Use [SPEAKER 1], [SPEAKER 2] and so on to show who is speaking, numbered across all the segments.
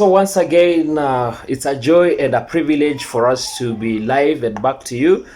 [SPEAKER 1] So once again, it's a joy and a privilege for us to be live and back to you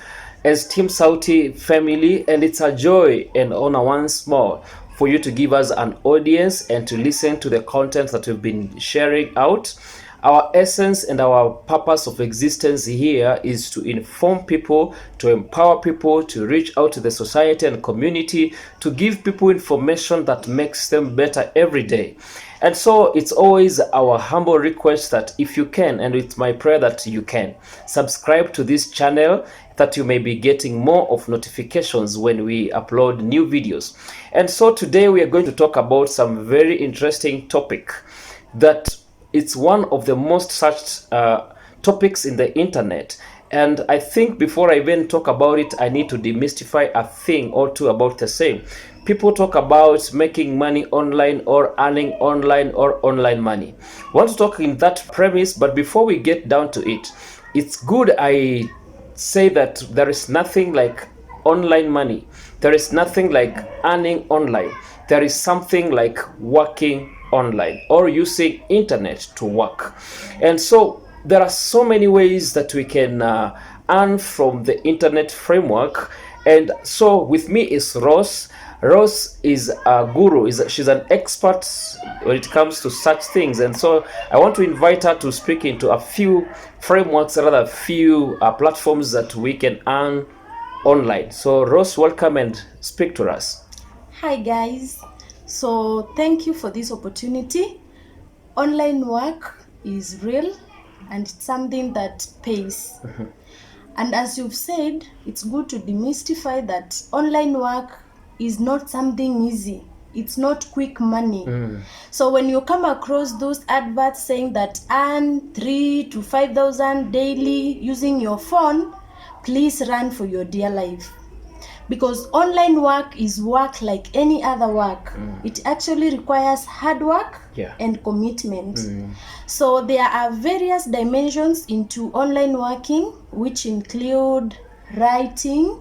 [SPEAKER 1] as Team Sauti family, and it's a joy and honor once more for you to give us an audience and to listen to the content that we've been sharing out. Our essence and our purpose of existence here is to inform people, to empower people, to reach out to the society and community, to give people information that makes them better every day. And so it's always our humble request that if you can, and it's my prayer that you can, subscribe to this channel that you may be getting more of notifications when we upload new videos. And so today we are going to talk about some very interesting topic that it's one of the most searched topics in the internet. And I think before I even talk about it, I need to demystify a thing or two about the same. People talk about making money online or earning online or online money. I want to talk in that premise, but before we get down to it, it's good I say that there is nothing like online money. There is nothing like earning online. There is something like working online or using internet to work. And so there are so many ways that we can earn from the internet framework. And so with me is Rose. Rose is a guru. She's an expert when it comes to such things. And so I want to invite her to speak into a few frameworks, rather a few platforms that we can earn online. So Rose, welcome and speak to us.
[SPEAKER 2] Hi guys. So thank you for this opportunity. Online work is real and it's something that pays. And as you've said, it's good to demystify that online work is not something easy. It's not quick money. So when you come across those adverts saying that earn 3,000 to 5,000 daily using your phone, please run for your dear life. Because online work is work like any other work. It actually requires hard work and commitment. So there are various dimensions into online working, which include writing.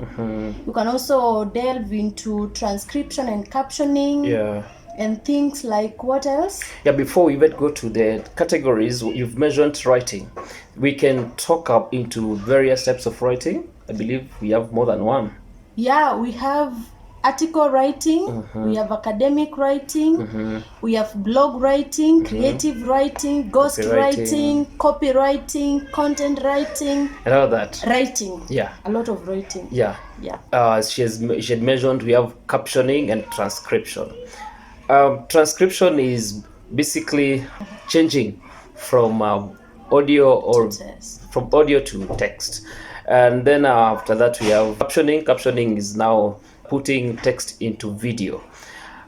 [SPEAKER 2] You can also delve into transcription and captioning. And things like what else?
[SPEAKER 1] Before we even go to the categories, you've mentioned writing. We can talk up into various types of writing. I believe we have more than one.
[SPEAKER 2] Yeah, we have article writing, we have academic writing, we have blog writing, creative writing, ghost writing, copywriting, content writing,
[SPEAKER 1] and all that.
[SPEAKER 2] Writing. A lot of writing.
[SPEAKER 1] She had mentioned we have captioning and transcription. Transcription is basically changing from audio or from audio to text. And then after that we have captioning. Captioning is now putting text into video.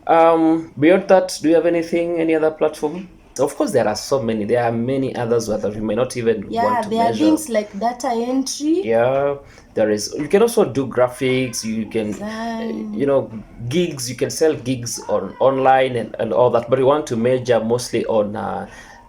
[SPEAKER 1] Beyond that, do you have any other platform? Of course, there are so many. There are many others that we may not even want to measure.
[SPEAKER 2] There are things like data entry.
[SPEAKER 1] There is. You can also do graphics. You can, gigs. You can sell gigs online and all that. But we want to measure mostly on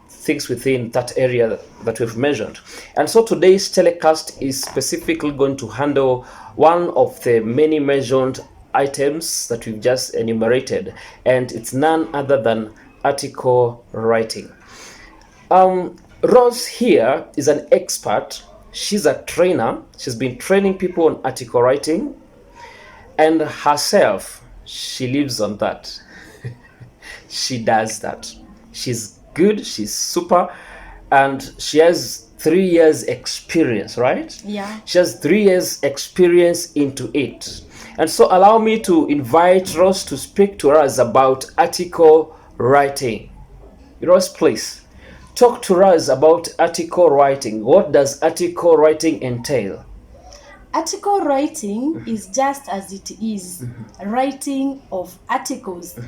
[SPEAKER 1] things within that area that we've measured. And so today's telecast is specifically going to handle one of the many measured items that we've just enumerated, and it's none other than article writing. Rose here is an expert. She's a trainer. She's been training people on article writing, and herself, she lives on that. She does that. She's good, she's super, and she has 3 years experience, right? She has 3 years experience into it. And so allow me to invite Rose to speak to us about article writing. Rose, please talk to us about article writing. What does article writing entail?
[SPEAKER 2] Article writing is just as it is, writing of articles.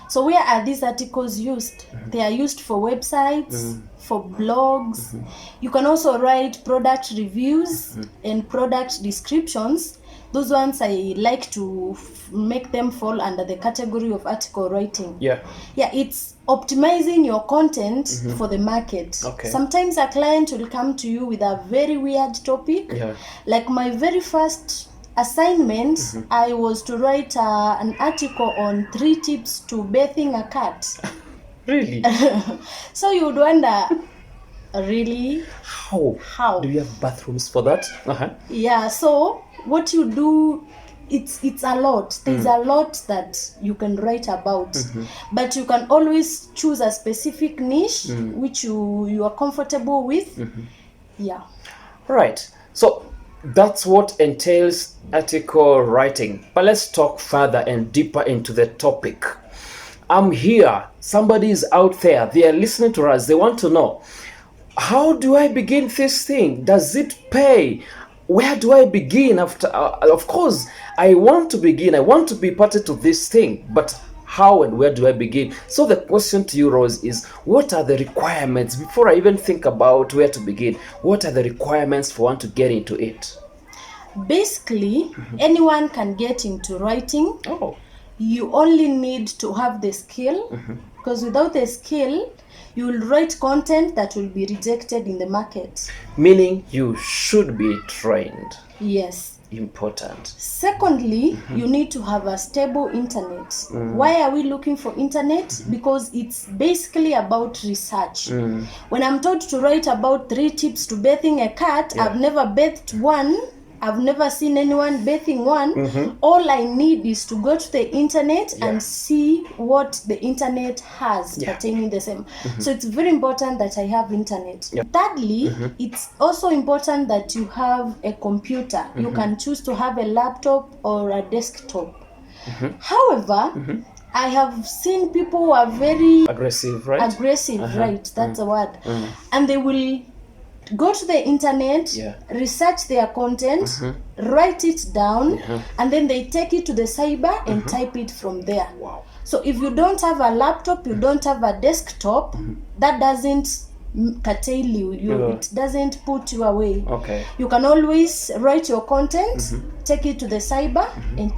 [SPEAKER 2] So where are these articles used? They are used for websites, for blogs. You can also write product reviews and product descriptions. Those ones I like to make them fall under the category of article writing. It's optimizing your content for the market. Sometimes a client will come to you with a very weird topic. Like my very first assignment, I was to write an article on 3 tips to bathing a cat.
[SPEAKER 1] Really?
[SPEAKER 2] So you would wonder, really?
[SPEAKER 1] How? Do you have bathrooms for that?
[SPEAKER 2] Yeah, so what you do, it's a lot. There's a lot that you can write about, but you can always choose a specific niche which you are comfortable with. Yeah.
[SPEAKER 1] Right. So that's what entails article writing. But let's talk further and deeper into the topic. I'm here. Somebody is out there. They are listening to us. They want to know, how do I begin this thing? Does it pay? Where do I begin? After, of course, I want to begin. I want to be party to this thing. But how and where do I begin? So the question to you, Rose, is what are the requirements before I even think about where to begin? What are the requirements for one to get into it?
[SPEAKER 2] Basically, anyone can get into writing.
[SPEAKER 1] Oh.
[SPEAKER 2] You only need to have the skill, because without the skill, you will write content that will be rejected in the market.
[SPEAKER 1] Meaning you should be trained.
[SPEAKER 2] Yes.
[SPEAKER 1] Important.
[SPEAKER 2] Secondly, you need to have a stable internet. Why are we looking for internet? Because it's basically about research. When I'm told to write about 3 tips to bathing a cat, I've never bathed one. I've never seen anyone bathing one. All I need is to go to the internet and see what the internet has pertaining the same. So it's very important that I have internet. Thirdly, it's also important that you have a computer. You can choose to have a laptop or a desktop. However, I have seen people who are very
[SPEAKER 1] aggressive, right?
[SPEAKER 2] Right, that's a word. And they will go to the internet, research their content, write it down, and then they take it to the cyber and type it from there.
[SPEAKER 1] Wow.
[SPEAKER 2] So if you don't have a laptop, you don't have a desktop, that doesn't curtail you. It doesn't put you away.
[SPEAKER 1] Okay.
[SPEAKER 2] You can always write your content, take it to the cyber, and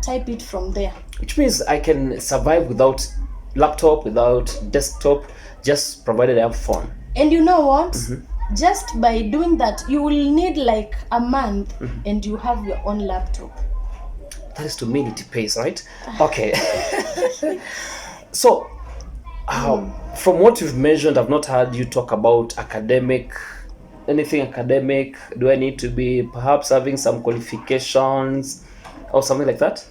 [SPEAKER 2] type it from there.
[SPEAKER 1] Which means I can survive without laptop, without desktop, just provided I have phone.
[SPEAKER 2] And you know what? Just by doing that, you will need like a month and you have your own laptop.
[SPEAKER 1] That is to mean it pays, right? Okay. So, from what you've mentioned, I've not heard you talk about anything academic. Do I need to be perhaps having some qualifications or something like that?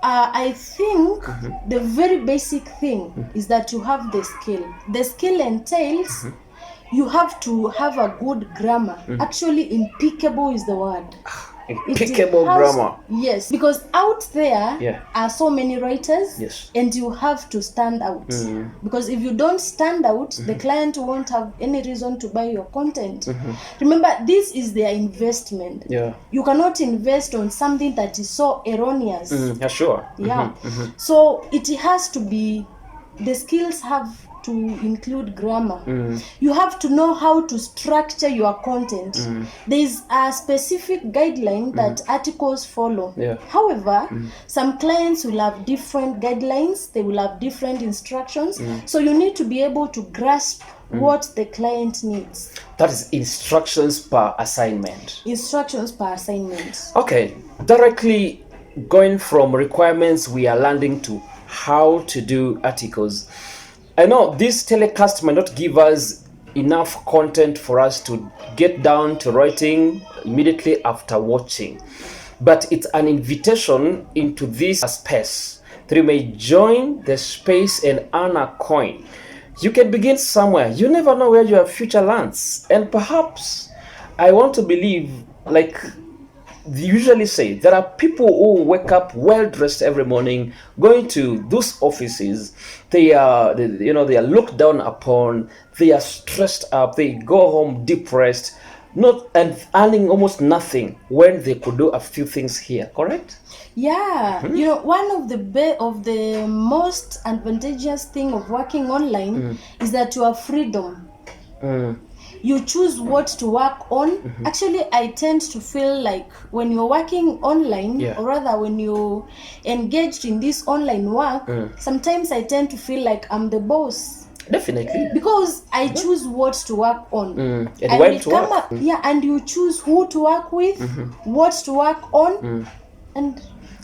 [SPEAKER 2] I think the very basic thing is that you have the skill. The skill entails you have to have a good grammar. Actually, impeccable is the word.
[SPEAKER 1] Impeccable grammar.
[SPEAKER 2] Yes, because out there are so many writers, and you have to stand out. Because if you don't stand out, the client won't have any reason to buy your content. Remember, this is their investment. You cannot invest on something that is so erroneous.
[SPEAKER 1] Sure.
[SPEAKER 2] So it has to be, the skills have to include grammar. You have to know how to structure your content. There is a specific guideline that articles follow. However, some clients will have different guidelines, they will have different instructions, so you need to be able to grasp what the client needs.
[SPEAKER 1] That is instructions per assignment.
[SPEAKER 2] Instructions per assignment.
[SPEAKER 1] Okay, directly going from requirements, we are landing to how to do articles. I know this telecast might not give us enough content for us to get down to writing immediately after watching, but it's an invitation into this space that you may join the space and earn a coin. You can begin somewhere. You never know where your future lands, and perhaps I want to believe, like they usually say, there are people who wake up well dressed every morning, going to those offices. They are looked down upon. They are stressed up. They go home depressed, not and earning almost nothing when they could do a few things here. Correct?
[SPEAKER 2] Yeah, you know, one of the most advantageous thing of working online is that you have freedom. You choose what to work on. Actually, I tend to feel like when you're working online, or rather when you're engaged in this online work, sometimes I tend to feel like I'm the boss.
[SPEAKER 1] Definitely.
[SPEAKER 2] Because I choose what to work on.
[SPEAKER 1] And when to work.
[SPEAKER 2] And you choose who to work with, what to work on, and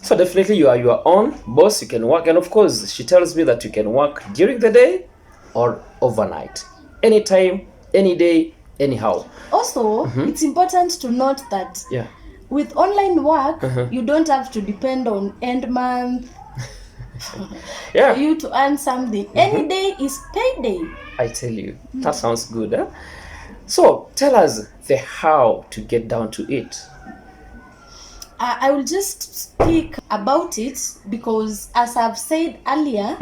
[SPEAKER 1] So definitely you are your own boss. You can work, and of course she tells me that you can work during the day or overnight, anytime, any day, anyhow.
[SPEAKER 2] Also, it's important to note that
[SPEAKER 1] Yeah.
[SPEAKER 2] with online work, you don't have to depend on end month
[SPEAKER 1] Yeah.
[SPEAKER 2] for you to earn something. Any day is payday.
[SPEAKER 1] I tell you, that sounds good, huh? So tell us the how to get down to it.
[SPEAKER 2] I will just speak about it because, as I've said earlier,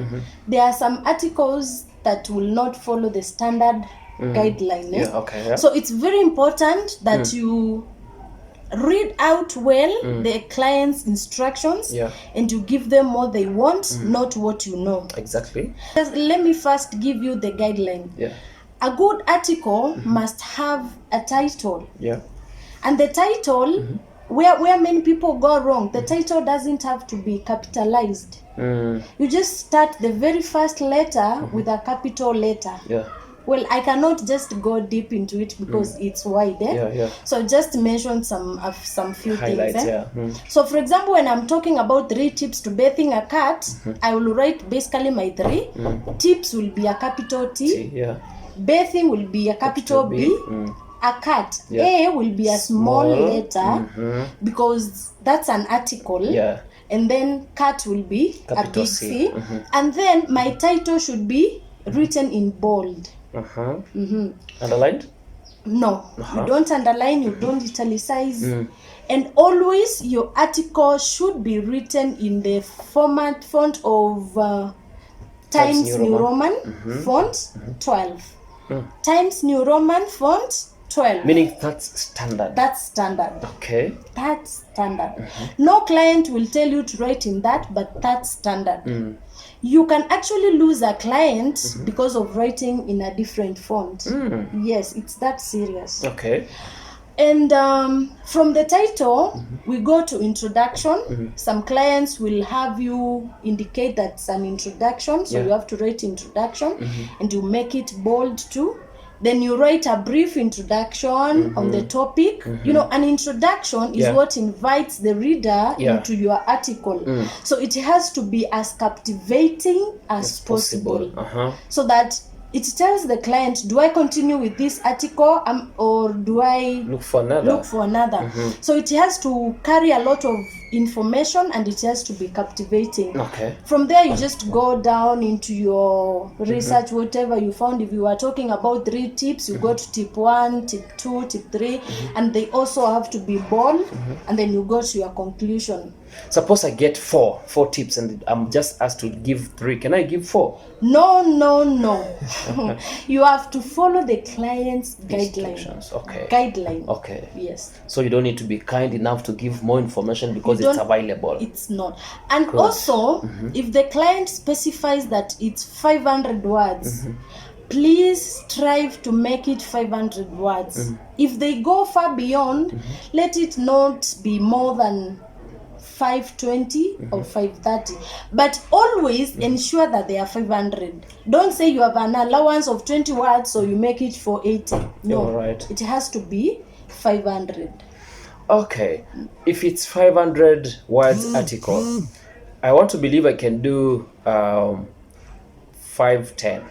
[SPEAKER 2] there are some articles that will not follow the standard guideline.
[SPEAKER 1] Yeah, okay. Yeah.
[SPEAKER 2] So it's very important that you read out well the client's instructions,
[SPEAKER 1] Yeah.
[SPEAKER 2] and you give them what they want, not what you know.
[SPEAKER 1] Exactly.
[SPEAKER 2] Let me first give you the guideline.
[SPEAKER 1] Yeah.
[SPEAKER 2] A good article must have a title.
[SPEAKER 1] Yeah.
[SPEAKER 2] And the title, where many people go wrong, the title doesn't have to be capitalized. You just start the very first letter with a capital letter.
[SPEAKER 1] Yeah.
[SPEAKER 2] Well, I cannot just go deep into it because it's wide.
[SPEAKER 1] Yeah, yeah.
[SPEAKER 2] So just mention some few
[SPEAKER 1] Highlights,
[SPEAKER 2] things.
[SPEAKER 1] yeah.
[SPEAKER 2] So for example, when I'm talking about 3 tips to bathing a cat, I will write basically my 3. Tips will be a capital T.
[SPEAKER 1] Yeah.
[SPEAKER 2] Bathing will be a capital B. A cat,
[SPEAKER 1] Yeah.
[SPEAKER 2] A will be a small letter because that's an article.
[SPEAKER 1] Yeah.
[SPEAKER 2] And then cat will be
[SPEAKER 1] Capital
[SPEAKER 2] a big
[SPEAKER 1] C.
[SPEAKER 2] C. And then my title should be written in bold.
[SPEAKER 1] Underlined?
[SPEAKER 2] No, you don't underline, you don't italicize. And always your article should be written in the font of Times New Roman font 12. Times New Roman font 12.
[SPEAKER 1] Meaning that's standard.
[SPEAKER 2] That's standard.
[SPEAKER 1] Okay.
[SPEAKER 2] That's standard. No client will tell you to write in that, but that's standard. You can actually lose a client because of writing in a different font. Yes, it's that serious.
[SPEAKER 1] Okay.
[SPEAKER 2] And from the title, we go to introduction. Some clients will have you indicate that's an introduction, so you have to write introduction, and you make it bold too. Then you write a brief introduction on the topic. You know, an introduction is what invites the reader into your article. So it has to be as captivating as possible. So that it tells the client, do I continue with this article or do I
[SPEAKER 1] look for another?
[SPEAKER 2] So it has to carry a lot of information and it has to be captivating.
[SPEAKER 1] Okay.
[SPEAKER 2] From there, you just go down into your research, whatever you found. If you are talking about 3 tips, you go to tip 1, tip 2, tip 3, and they also have to be bold, and then you go to your conclusion.
[SPEAKER 1] Suppose I get four tips and I'm just asked to give 3. Can I give 4?
[SPEAKER 2] No. You have to follow the client's guidelines.
[SPEAKER 1] Okay.
[SPEAKER 2] Guideline.
[SPEAKER 1] Okay.
[SPEAKER 2] Yes.
[SPEAKER 1] So you don't need to be kind enough to give more information because it's available.
[SPEAKER 2] It's not. And also, if the client specifies that it's 500 words, please strive to make it 500 words. If they go far beyond, let it not be more than 520 or 530, but always ensure that they are 500. Don't say you have an allowance of 20 words so you make it for 80. No,
[SPEAKER 1] right.
[SPEAKER 2] It has to be 500.
[SPEAKER 1] Okay, if it's 500 words article, I want to believe I can do 510.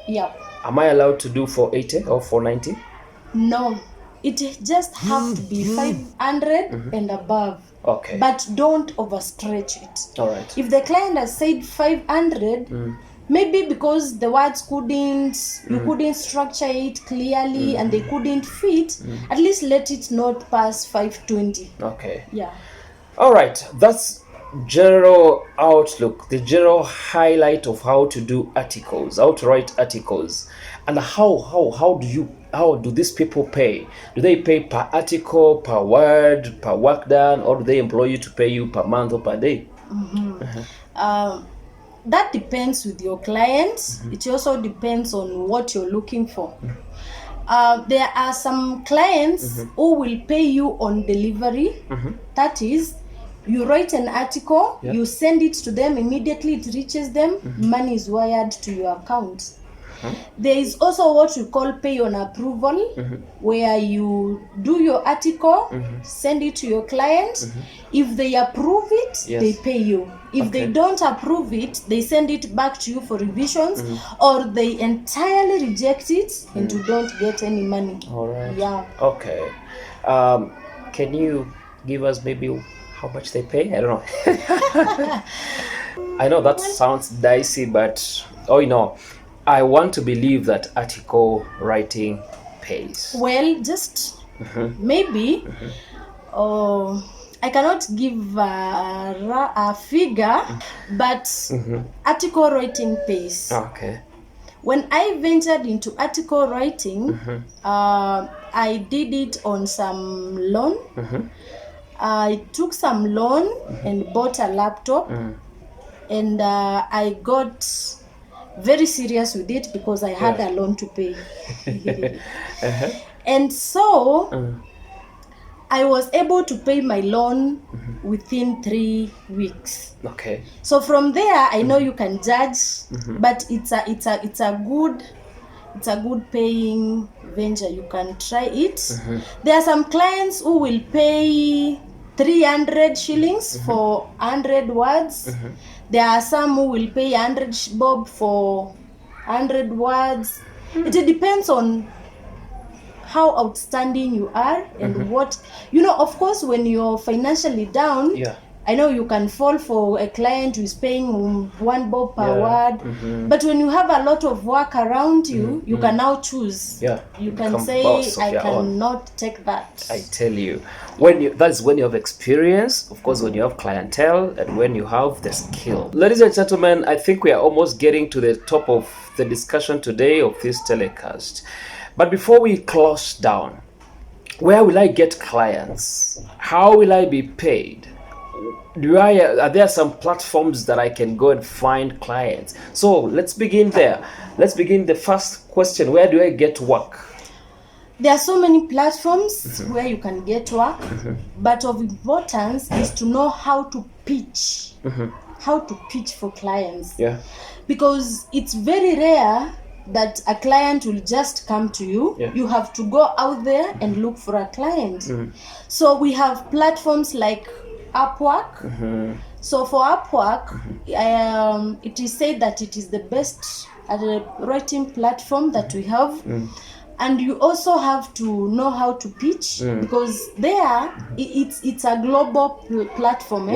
[SPEAKER 2] Yeah.
[SPEAKER 1] Am I allowed to do 480 or 490?
[SPEAKER 2] No, it just have to be 500 and above.
[SPEAKER 1] Okay.
[SPEAKER 2] But don't overstretch it.
[SPEAKER 1] All right.
[SPEAKER 2] If the client has said 500, maybe because the words you couldn't structure it clearly and they couldn't fit, at least let it not pass 520.
[SPEAKER 1] Okay.
[SPEAKER 2] Yeah. All
[SPEAKER 1] right. That's general outlook, the general highlight of how to do articles, how to write articles, and how do these people pay? Do they pay per article, per word, per work done, or do they employ you to pay you per month or per day?
[SPEAKER 2] That depends with your client. It also depends on what you're looking for. There are some clients who will pay you on delivery. That is, you write an article, you send it to them immediately, it reaches them, money is wired to your account. There is also what we call pay on approval, where you do your article, send it to your client. If they approve it, they pay you. If they don't approve it, they send it back to you for revisions, or they entirely reject it and you don't get any money.
[SPEAKER 1] All right.
[SPEAKER 2] Yeah.
[SPEAKER 1] Okay. Can you give us maybe how much they pay? I don't know. I know that sounds dicey, but I want to believe that article writing pays.
[SPEAKER 2] Well, just maybe. I cannot give a figure, but article writing pays.
[SPEAKER 1] Okay.
[SPEAKER 2] When I ventured into article writing, I did it on some loan. I took some loan and bought a laptop, and I got very serious with it because I had a loan to pay. And so I was able to pay my loan within 3 weeks.
[SPEAKER 1] Okay.
[SPEAKER 2] So from there, I know you can judge, but it's a good paying venture. You can try it. There are some clients who will pay 300 shillings for 100 words. There are some who will pay 100 bob for 100 words. It depends on how outstanding you are and what, of course, when you're financially down, I know you can fall for a client who is paying 1 bob per word, but when you have a lot of work around you, you can now choose. You can say, I cannot take that.
[SPEAKER 1] I tell you, that's when you have experience, of course, when you have clientele, and when you have the skill. Ladies and gentlemen, I think we are almost getting to the top of the discussion today of this telecast. But before we close down, where will I get clients? How will I be paid? Are there some platforms that I can go and find clients? So let's begin there. Let's begin the first question. Where do I get work?
[SPEAKER 2] There are so many platforms where you can get work, but of importance is to know how to pitch. How to pitch for clients. Because it's very rare that a client will just come to you. You have to go out there and look for a client. So we have platforms like Upwork. So for Upwork, it is said that it is the best writing platform that we have. And you also have to know how to pitch, because there it's a global platform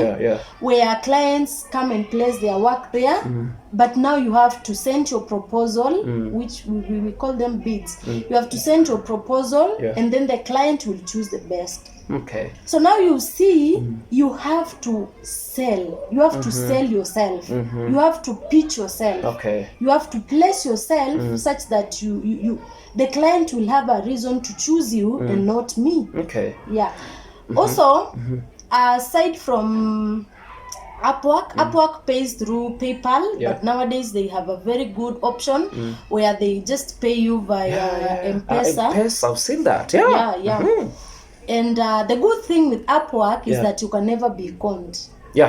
[SPEAKER 2] where clients come and place their work there. But now you have to send your proposal, which we call them bids. You have to send your proposal, and then the client will choose the best.
[SPEAKER 1] Okay.
[SPEAKER 2] So now you see, you have to sell. You have to sell yourself. You have to pitch yourself.
[SPEAKER 1] Okay.
[SPEAKER 2] You have to place yourself such that the client will have a reason to choose you and not me.
[SPEAKER 1] Okay.
[SPEAKER 2] Yeah. Also, aside from Upwork pays through PayPal, but nowadays they have a very good option where they just pay you via M-Pesa.
[SPEAKER 1] M-Pesa, I've seen that.
[SPEAKER 2] And the good thing with Upwork is that you can never be conned.
[SPEAKER 1] You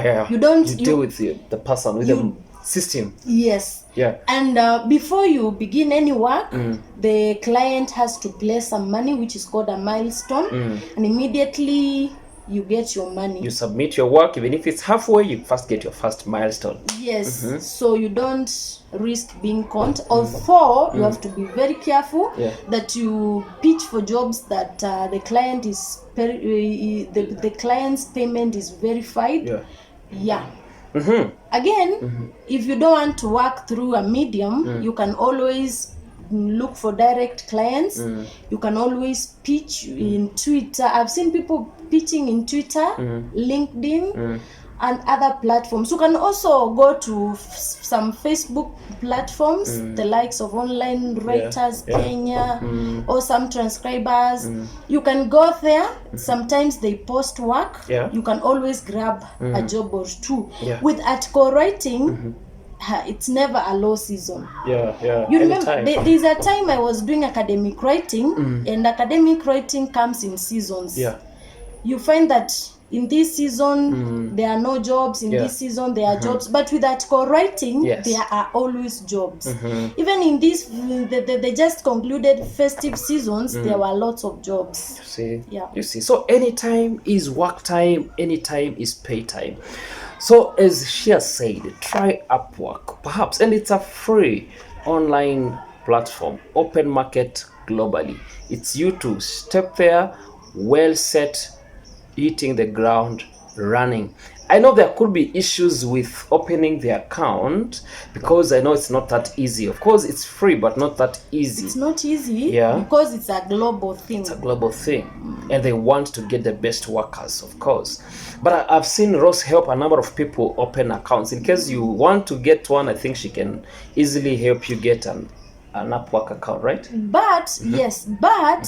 [SPEAKER 1] deal with the person, with the system.
[SPEAKER 2] Yes. And before you begin any work, the client has to place some money, which is called a milestone, and immediately you get your money.
[SPEAKER 1] You submit your work, even if it's halfway, you first get your first milestone.
[SPEAKER 2] Yes. So you don't risk being conned. Although you have to be very careful that you pitch for jobs that the client is the client's payment is verified. Again, if you don't want to work through a medium, you can always look for direct clients. You can always pitch in Twitter. I've seen people pitching in Twitter, LinkedIn, and other platforms. You can also go to some Facebook platforms, the likes of Online Writers Kenya, or some transcribers. You can go there. Sometimes they post work. You can always grab a job or two. With article writing, it's never a low season. You remember, there's a time I was doing academic writing, and academic writing comes in seasons. You find that in this season there are no jobs, in
[SPEAKER 1] Yeah.
[SPEAKER 2] this season there are jobs, but with article writing
[SPEAKER 1] Yes.
[SPEAKER 2] there are always jobs. Even in this the just concluded festive seasons, there were lots of jobs.
[SPEAKER 1] See,
[SPEAKER 2] Yeah.
[SPEAKER 1] you see, so anytime is work time, anytime is pay time. So as she has said, try Upwork perhaps, and it's a free online platform, open market globally. It's you to step there, well set, hitting the ground running. I know there could be issues with opening the account because I know it's not that easy. Of course, it's free, but not that easy.
[SPEAKER 2] It's not easy,
[SPEAKER 1] Yeah.
[SPEAKER 2] because it's a global thing.
[SPEAKER 1] It's a global thing, and they want to get the best workers, of course. But I've seen Rose help a number of people open accounts. In case you want to get one, I think she can easily help you get an Upwork account, right?
[SPEAKER 2] But yes, but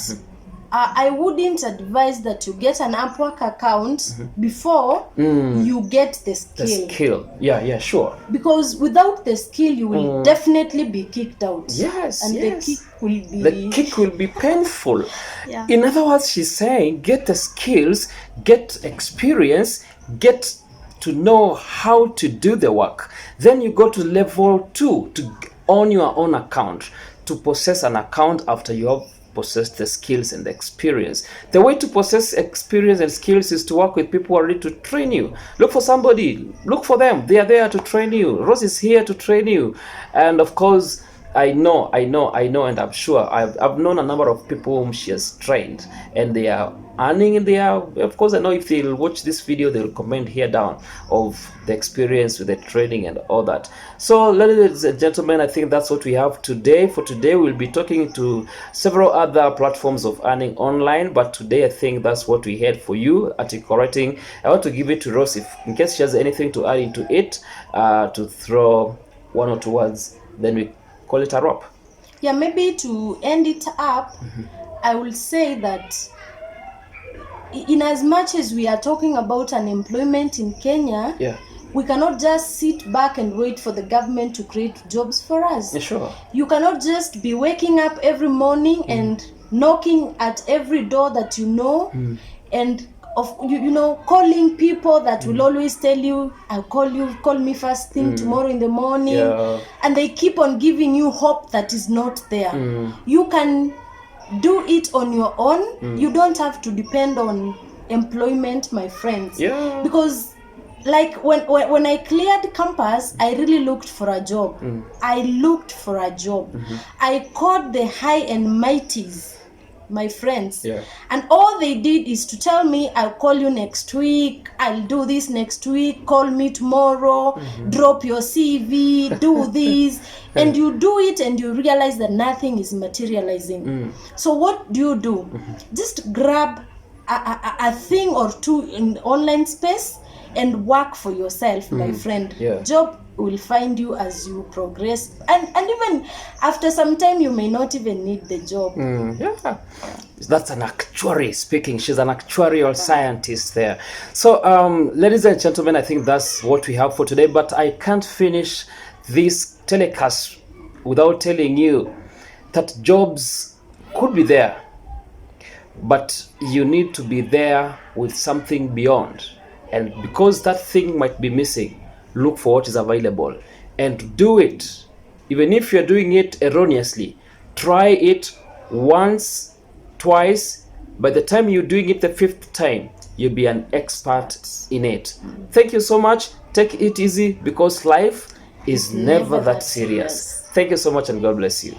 [SPEAKER 2] I wouldn't advise that you get an Upwork account before you get the skill.
[SPEAKER 1] The skill. Yeah, sure.
[SPEAKER 2] Because without the skill, you will definitely be kicked out.
[SPEAKER 1] Yes,
[SPEAKER 2] and
[SPEAKER 1] yes.
[SPEAKER 2] the kick will be
[SPEAKER 1] painful.
[SPEAKER 2] Yeah.
[SPEAKER 1] In other words, she's saying get the skills, get experience, get to know how to do the work. Then you go to level 2 to own your own account, to possess an account after you have possessed the skills and the experience. The way to possess experience and skills is to work with people who are ready to train you. Look for somebody, look for them. They are there to train you. Rose is here to train you. And of course, I know, and I'm sure I've known a number of people whom she has trained, and they are earning, and they are, of course, I know if they'll watch this video, they'll comment here down of the experience with the training and all that. So, ladies and gentlemen, I think that's what we have today. For today, we'll be talking to several other platforms of earning online, but today I think that's what we had for you. Article writing. I want to give it to Rose, if in case she has anything to add into it, to throw one or two words, then we call it a wrap.
[SPEAKER 2] Yeah, maybe to end it up, I will say that in as much as we are talking about unemployment in Kenya, we cannot just sit back and wait for the government to create jobs for us.
[SPEAKER 1] Sure.
[SPEAKER 2] You cannot just be waking up every morning and knocking at every door that you know, and you know, calling people that will always tell you, I'll call me first thing tomorrow in the morning. And they keep on giving you hope that is not there. You can do it on your own. You don't have to depend on employment, my friends. Because like when I cleared campus, I really looked for a job. I looked for a job. I called the high and mighties, my friends, and all they did is to tell me, I'll call you next week, I'll do this next week, call me tomorrow, drop your CV, do this. And you do it and you realize that nothing is materializing. So what do? Just grab a thing or two in online space and work for yourself, my friend. Job will find you as you progress, and even after some time you may not even need the job.
[SPEAKER 1] That's an actuary speaking. She's an actuarial scientist there. So ladies and gentlemen, I think that's what we have for today, but I can't finish this telecast without telling you that jobs could be there, but you need to be there with something beyond. And because that thing might be missing, look for what is available and do it. Even if you're doing it erroneously, try it once, twice. By the time you're doing it the 5th time, you'll be an expert in it. Thank you so much. Take it easy, because life is never that serious. Thank you so much, and God bless you.